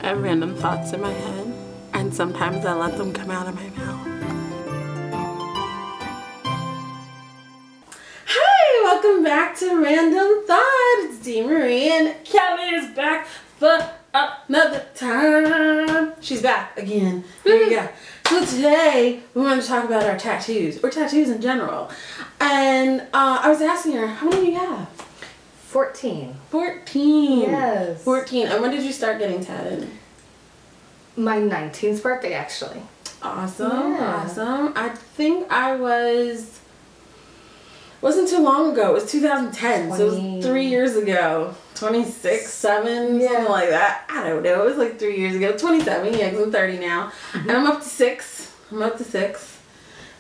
I have random thoughts in my head, and sometimes I let them come out of my mouth. Hi, welcome back to Random Thought. It's Dee Marie, and Kelly is back for another time. She's back again. Here we go. So today we want to talk about our tattoos, or tattoos in general. And I was asking her, how many do you have? 14. 14. Yes. 14. And when did you start getting tatted? My 19th birthday, actually. Awesome. Yeah. Awesome. I think wasn't too long ago. It was 2010. So it was 3 years ago. 26, 7, Yeah. something like that. I don't know. It was like 3 years ago. 27, yeah, because I'm 30 now. Mm-hmm. And I'm up to 6.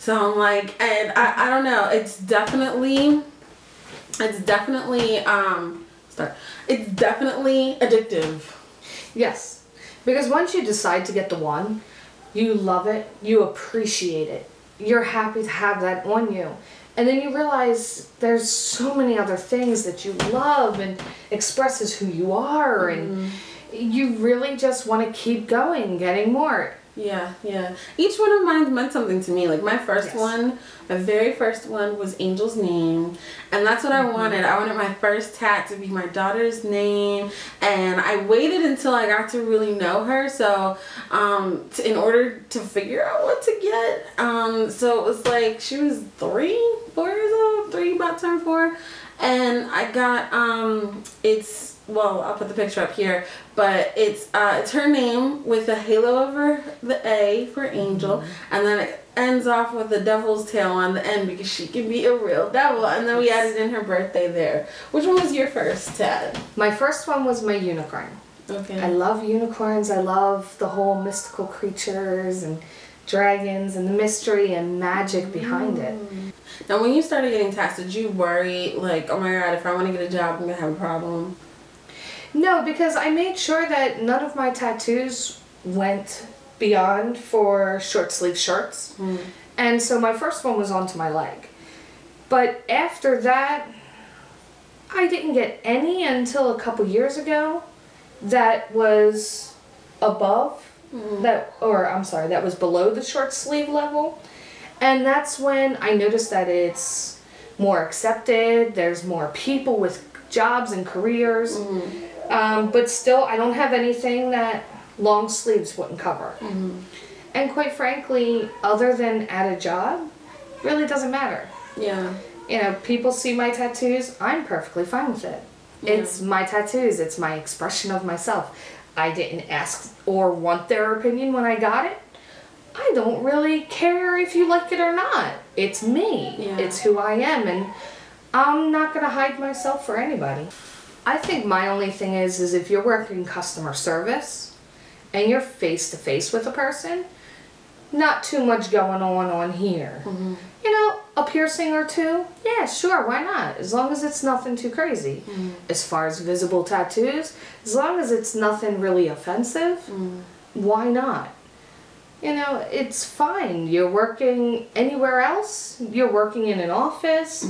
So I'm like, and I don't know. It's definitely addictive. Yes. Because once you decide to get the one, you love it, you appreciate it. You're happy to have that on you. And then you realize there's so many other things that you love and expresses who you are, and you really just want to keep going, getting more. Yeah. Each one of mine meant something to me. Like my very first one was Angel's name. And that's what I wanted. I wanted my first tat to be my daughter's name. And I waited until I got to really know her. So, in order to figure out what to get. So it was like, she was 4 years old, about to turn 4. And I got, I'll put the picture up here, but it's her name with a halo over the A for Angel, and then it ends off with a devil's tail on the end because she can be a real devil, and then we added in her birthday there. Which one was your first tat? My first one was my unicorn. Okay. I love unicorns. I love the whole mystical creatures and dragons and the mystery and magic behind it. Now, when you started getting tats, did you worry, like, oh my god, if I want to get a job, I'm going to have a problem? No, because I made sure that none of my tattoos went beyond for short sleeve shirts. And so my first one was onto my leg. But after that, I didn't get any until a couple years ago that was above that was below the short sleeve level. And that's when I noticed that it's more accepted, there's more people with jobs and careers. But still, I don't have anything that long sleeves wouldn't cover. And quite frankly, other than at a job, really doesn't matter. Yeah. You know, people see my tattoos, I'm perfectly fine with it. Yeah. It's my tattoos, it's my expression of myself. I didn't ask or want their opinion when I got it. I don't really care if you like it or not. It's me. Yeah. It's who I am, and I'm not going to hide myself for anybody. I think my only thing is if you're working customer service and you're face to face with a person, not too much going on here. You know, a piercing or two, yeah, sure, why not? As long as it's nothing too crazy. As far as visible tattoos, as long as it's nothing really offensive, why not? You know, it's fine. You're working anywhere else, you're working in an office,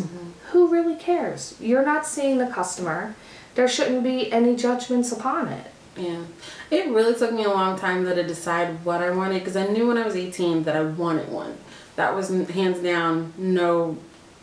who really cares? You're not seeing the customer. There shouldn't be any judgments upon it. Yeah. It really took me a long time to decide what I wanted, because I knew when I was 18 that I wanted one. That was hands down, no,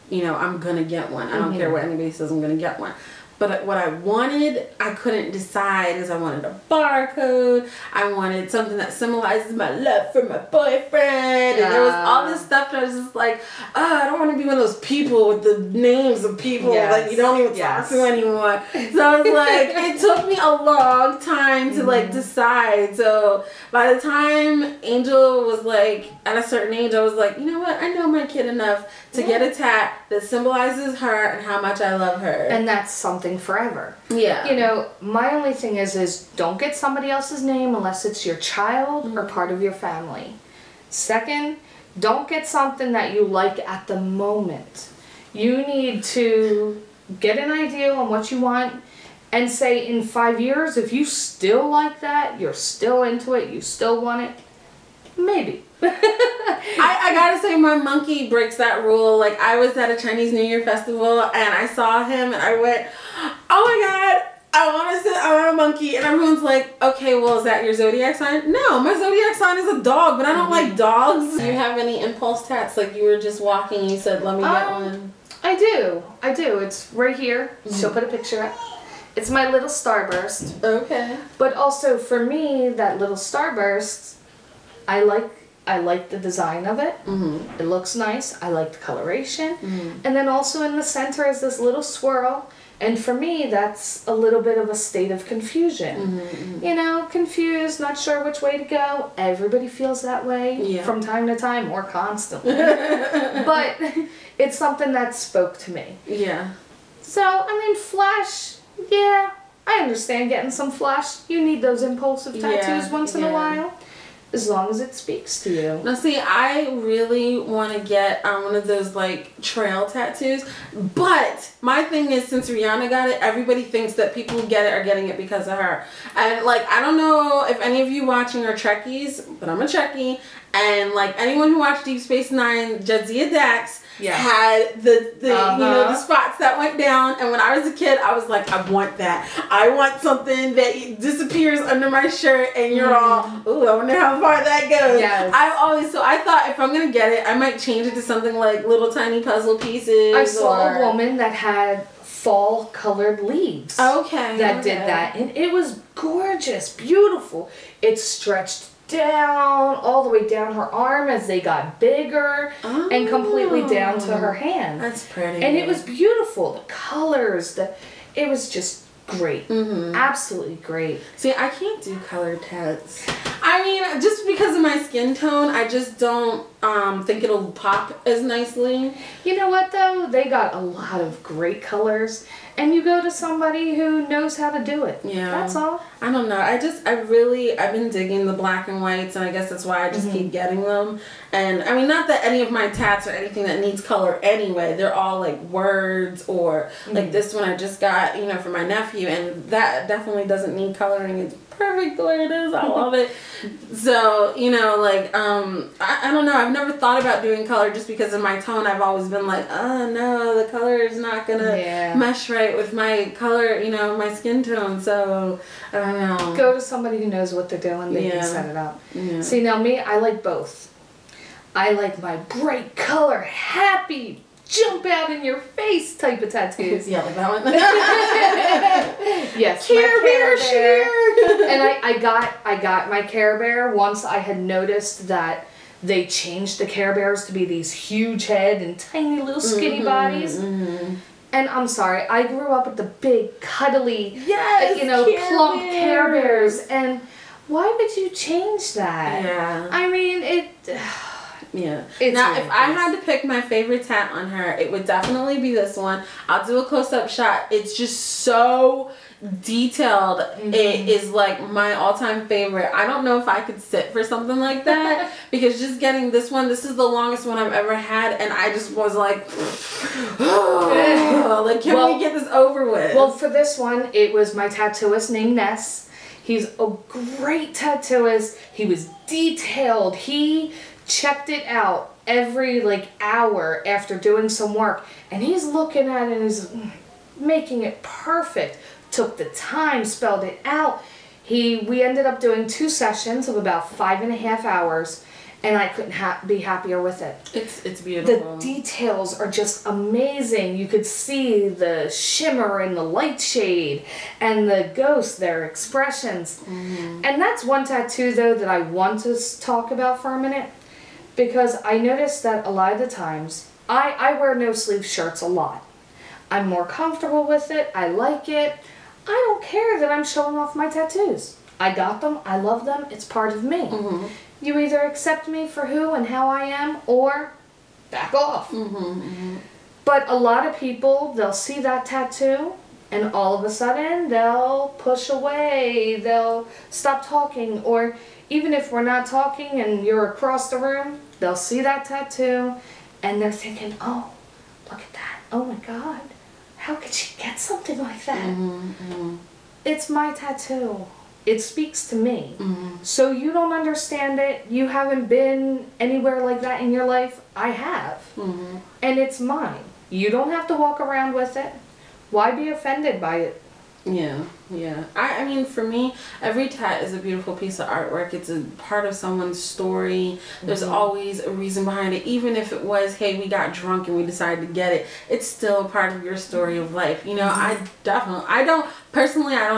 I'm going to get one. I don't care what anybody says, I'm going to get one. But what I wanted, I couldn't decide, because I wanted a barcode. I wanted something that symbolizes my love for my boyfriend. And there was all this stuff that I was just like, I don't want to be one of those people with the names of people that you don't even talk to anymore. So I was like, it took me a long time to decide. So by the time Angel was like at a certain age, I was like, you know what? I know my kid enough to get a tat that symbolizes her and how much I love her. And that's something forever. Yeah. You know, my only thing is don't get somebody else's name unless it's your child or part of your family. Second, don't get something that you like at the moment. You need to get an idea on what you want and say in 5 years, if you still like that, you're still into it, you still want it, maybe. I gotta say, my monkey breaks that rule. Like, I was at a Chinese New Year festival and I saw him and I went, oh my god, I want a monkey, and everyone's like, okay, well, is that your zodiac sign? No, my zodiac sign is a dog, but I don't like dogs. Do you have any impulse tats? Like you were just walking and you said, let me get one. I do. It's right here. She'll put a picture up. It's my little starburst. Okay. But also for me, that little starburst, I like the design of it. It looks nice. I like the coloration. And then also in the center is this little swirl. And for me, that's a little bit of a state of confusion. You know, confused, not sure which way to go. Everybody feels that way from time to time or constantly. But it's something that spoke to me. Yeah. So, I mean, flash, yeah, I understand getting some flash. You need those impulsive tattoos once in a while. As long as it speaks to you. Now see, I really want to get one of those like trail tattoos, but my thing is since Rihanna got it, everybody thinks that people who get it are getting it because of her. And like, I don't know if any of you watching are Trekkies, but I'm a Trekkie, and like anyone who watched Deep Space Nine, Jadzia Dax had the you know, the spots that went down, and when I was a kid I was like, I want that. I want something that disappears under my shirt and you're all, ooh, I wonder how far that goes. Yes. I thought if I'm gonna get it, I might change it to something like little tiny puzzle pieces. I saw a woman that had fall colored leaves that did that, and it was gorgeous, beautiful. It stretched down all the way down her arm as they got bigger and completely down to her hand. That's pretty. And it was beautiful. The colors, it was just great. Absolutely great. See, I can't do colored tats. I mean, just because of my skin tone, I just don't think it'll pop as nicely. You know what though? They got a lot of great colors, and you go to somebody who knows how to do it. Yeah. That's all. I don't know. I've been digging the black and whites, and I guess that's why I just keep getting them. And I mean, not that any of my tats are anything that needs color anyway. They're all like words or like this one I just got, you know, for my nephew, and that definitely doesn't need coloring. It's perfect the way it is. I love it. So, you know, like, I don't know. I've never thought about doing color just because of my tone. I've always been like, oh no, the color is not gonna mesh right with my color, you know, my skin tone. So, I don't know. Go to somebody who knows what they're doing. They can set it up. See, now me, I like both. I like my bright color, happy, jump out in your face type of tattoos. Yeah, like that one. Yes, Care Bear sheer. And I got my Care Bear once I had noticed that they changed the Care Bears to be these huge head and tiny little skinny bodies. And I'm sorry, I grew up with the big, cuddly, you know, plump Care Bears. And why would you change that? Yeah. I mean, Yeah. It's now, really if I had to pick my favorite tat on her, it would definitely be this one. I'll do a close-up shot. It's just so detailed. It is like my all-time favorite. I don't know if I could sit for something like that because just getting this one, this is the longest one I've ever had, and I just was like, oh, like, can we get this over with? Well, for this one, it was my tattooist named Ness. He's a great tattooist. He was detailed. He checked it out every like hour after doing some work, and he's looking at it and is making it perfect. Took the time, spelled it out. We ended up doing 2 sessions of about 5.5 hours, and I couldn't be happier with it. It's beautiful. The details are just amazing. You could see the shimmer and the light shade and the ghosts, their expressions. And that's one tattoo though that I want to talk about for a minute, because I noticed that a lot of the times I wear no sleeve shirts a lot. I'm more comfortable with it. I like it. I don't care that I'm showing off my tattoos. I got them. I love them. It's part of me. You either accept me for who and how I am, or back off. But a lot of people, they'll see that tattoo, and all of a sudden, they'll push away. They'll stop talking, or even if we're not talking and you're across the room, they'll see that tattoo, and they're thinking, oh, look at that. Oh my God. How could she get something like that? It's my tattoo. It speaks to me. So you don't understand it. You haven't been anywhere like that in your life. I have. And it's mine. You don't have to walk around with it. Why be offended by it? Yeah. Yeah. I mean, for me, every tat is a beautiful piece of artwork. It's a part of someone's story. There's always a reason behind it. Even if it was, hey, we got drunk and we decided to get it, it's still a part of your story of life. You know, I don't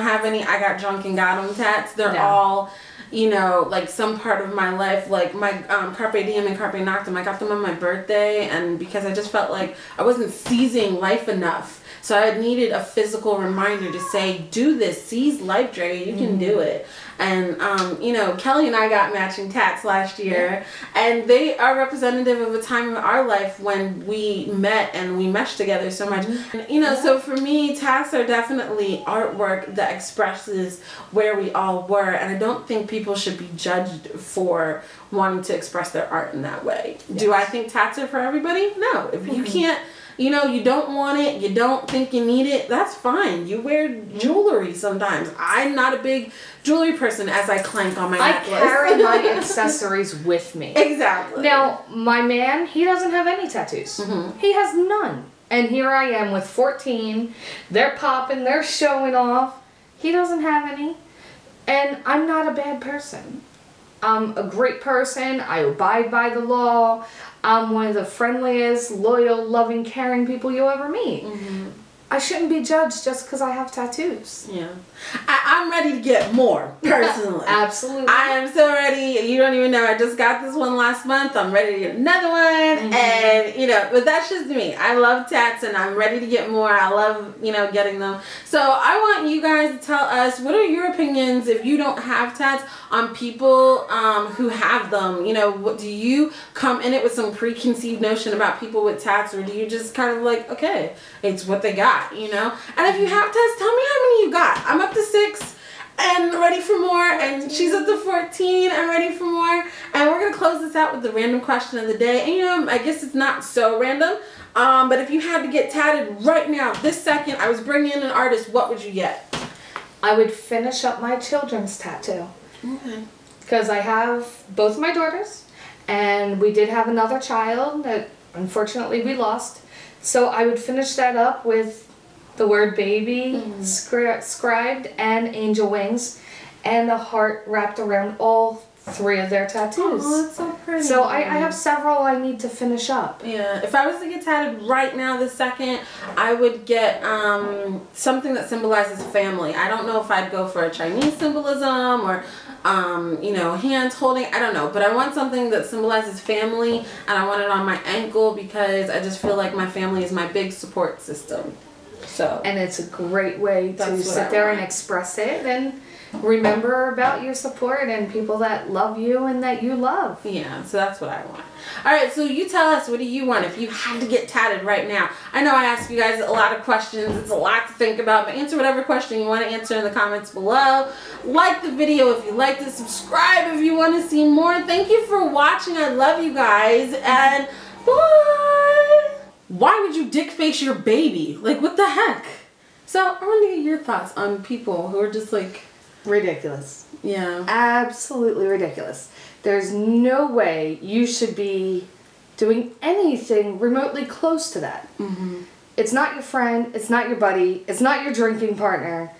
have any I got drunk and got them tats. They're all, you know, like some part of my life. Like my Carpe Diem and Carpe Noctem, I got them on my birthday, and because I just felt like I wasn't seizing life enough. So I needed a physical reminder to say, do this, seize life, Dre, you can do it. And, you know, Kelly and I got matching tats last year, and they are representative of a time in our life when we met and we meshed together so much. And, you know, so for me, tats are definitely artwork that expresses where we all were, and I don't think people should be judged for wanting to express their art in that way. Do I think tats are for everybody? No. If you can't, you know, you don't want it, you don't think you need it, that's fine. You wear jewelry sometimes. I'm not a big jewelry person as I clank on my necklace. I carry my accessories with me. Exactly. Now, my man, he doesn't have any tattoos. He has none. And here I am with 14. They're popping, they're showing off. He doesn't have any. And I'm not a bad person. I'm a great person. I abide by the law. I'm one of the friendliest, loyal, loving, caring people you'll ever meet. I shouldn't be judged just because I have tattoos. Yeah. I'm ready to get more, personally. Absolutely. I am so ready. You don't even know. I just got this one last month. I'm ready to get another one. And, you know, but that's just me. I love tats and I'm ready to get more. I love, you know, getting them. So I want you guys to tell us, what are your opinions, if you don't have tats, on people who have them? You know, what do you come in it with some preconceived notion about people with tats, or do you just kind of like, okay, it's what they got? You know, and if you have tats, tell me how many you got. I'm up to 6 and ready for more, and she's up to 14 and ready for more. And we're gonna close this out with the random question of the day. And you know, I guess it's not so random, but if you had to get tatted right now, this second, I was bringing in an artist, what would you get? I would finish up my children's tattoo. Okay. Because I have both my daughters, and we did have another child that unfortunately we lost. So I would finish that up with the word baby scribed and angel wings, and a heart wrapped around all 3 of their tattoos. Oh, that's so pretty. So I have several I need to finish up. Yeah, if I was to get tatted right now this second, I would get something that symbolizes family. I don't know if I'd go for a Chinese symbolism or you know, hands holding, I don't know, but I want something that symbolizes family, and I want it on my ankle because I just feel like my family is my big support system. So, and it's a great way to sit I there want. and express it and remember about your support and people that love you and that you love. Yeah, so that's what I want. Alright, so you tell us, what do you want if you had to get tatted right now? I know I asked you guys a lot of questions. It's a lot to think about, but answer whatever question you want to answer in the comments below. Like the video if you liked it. Subscribe if you want to see more. Thank you for watching. I love you guys, and bye! Why would you dick face your baby? Like, what the heck? So, I want to get your thoughts on people who are just like... Ridiculous. Yeah. Absolutely ridiculous. There's no way you should be doing anything remotely close to that. It's not your friend, it's not your buddy, it's not your drinking partner.